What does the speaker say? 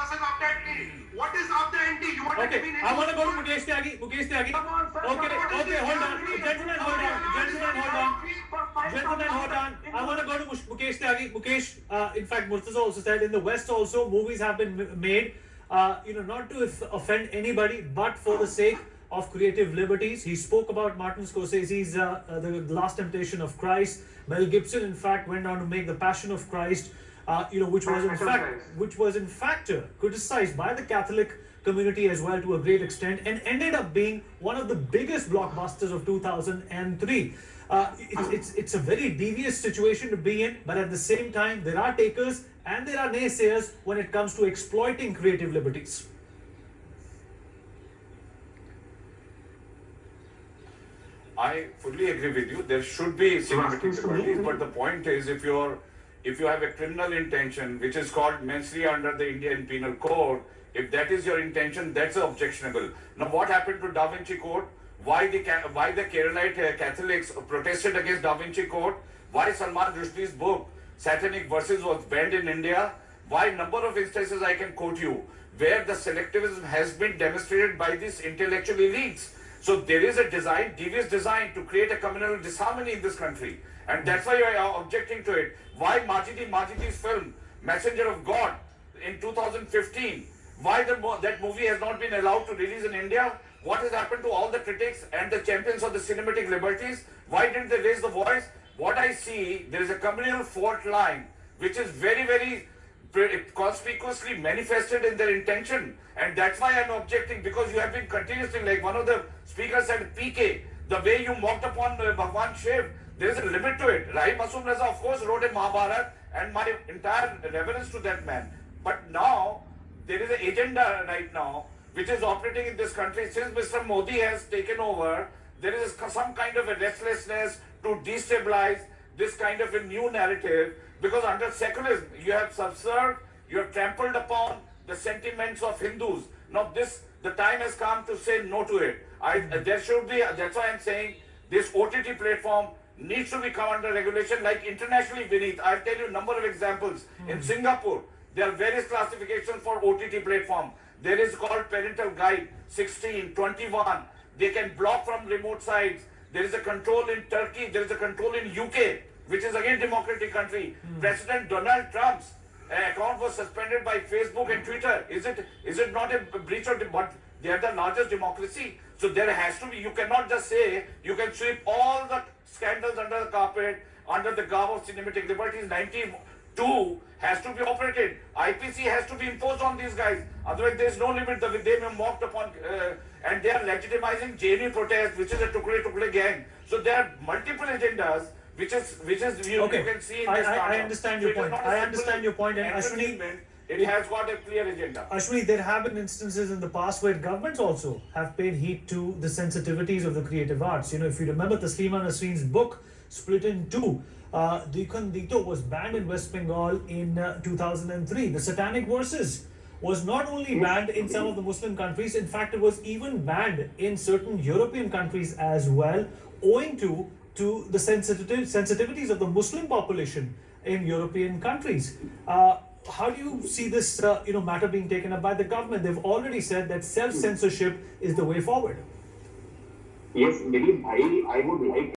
person of that league. What is of the NT? You want Okay, to be I want to go to Mukesh Tyagi. Mukesh Tyagi. Come on, sir. Okay, hold on. Gentlemen, hold on. Gentlemen, hold on. I want to go to Mukesh Tyagi. Mukesh, in fact, Murtaza also said in the West also movies have been made, not to offend anybody, but for the sake of creative liberties. He spoke about Martin Scorsese's The Last Temptation of Christ. Mel Gibson, in fact, went on to make The Passion of Christ, which was in fact criticized by the Catholic community as well to a great extent, and ended up being one of the biggest blockbusters of 2003. It's a very devious situation to be in, but at the same time, there are takers and there are naysayers when it comes to exploiting creative liberties. I fully agree with you. There should be cinematic liberties, but the point is, if you have a criminal intention, which is called menswear under the Indian Penal Code, if that is your intention, that's objectionable. Now, what happened to Da Vinci Code? Why the Keralite Catholics protested against Da Vinci Code? Why Salman Rushdie's book Satanic Verses was banned in India? Why number of instances I can quote you where the selectivism has been demonstrated by these intellectual elites. So there is a devious design to create a communal disharmony in this country. And that's why I am objecting to it. Why Majidi's film, Messenger of God, in 2015, why that movie has not been allowed to release in India? What has happened to all the critics and the champions of the cinematic liberties? Why didn't they raise the voice? What I see, there is a communal fault line, which is very, very conspicuously manifested in their intention. And that's why I'm objecting, because you have been continuously, like one of the speakers said, PK, the way you mocked upon Bhagwan Shiv, there is a limit to it. Rahim Masoom Raza, of course, wrote a Mahabharat, and my entire reverence to that man. But now, there is an agenda right now, which is operating in this country. Since Mr. Modi has taken over, there is some kind of a restlessness to destabilize this kind of a new narrative, because under secularism, you have subserved, you have trampled upon the sentiments of Hindus. Now the time has come to say no to it. There should be, that's why I'm saying, this OTT platform needs to become under regulation, like internationally, Vineet. I'll tell you a number of examples. In Singapore, there are various classifications for OTT platform. There is called parental guide, 16, 21. They can block from remote sites. There is a control in Turkey. There is a control in UK, which is again democratic country. President Donald Trump's account was suspended by Facebook and Twitter. Is it not a breach of, but they are the largest democracy. So there has to be, you cannot just say you can sweep all the scandals under the carpet, under the garb of cinematic liberties. 92 has to be operated. IPC has to be imposed on these guys. Otherwise, there is no limit. They may be mocked upon, and they are legitimizing JNU protest, which is a Tukle gang. So there are multiple agendas, which is you can see in this. I understand your point. I understand your point, and Ashwini, it has got a clear agenda. Ashwini, there have been instances in the past where governments also have paid heed to the sensitivities of the creative arts. If you remember Taslima Nasreen's book, Split in Two, Dikhan Dito was banned in West Bengal in 2003. The Satanic Verses was not only banned in some of the Muslim countries, in fact, it was even banned in certain European countries as well, owing to the sensitivities of the Muslim population in European countries. How do you see this matter being taken up by the government? They've already said that self-censorship is the way forward. Yes, Dilip bhai, I would like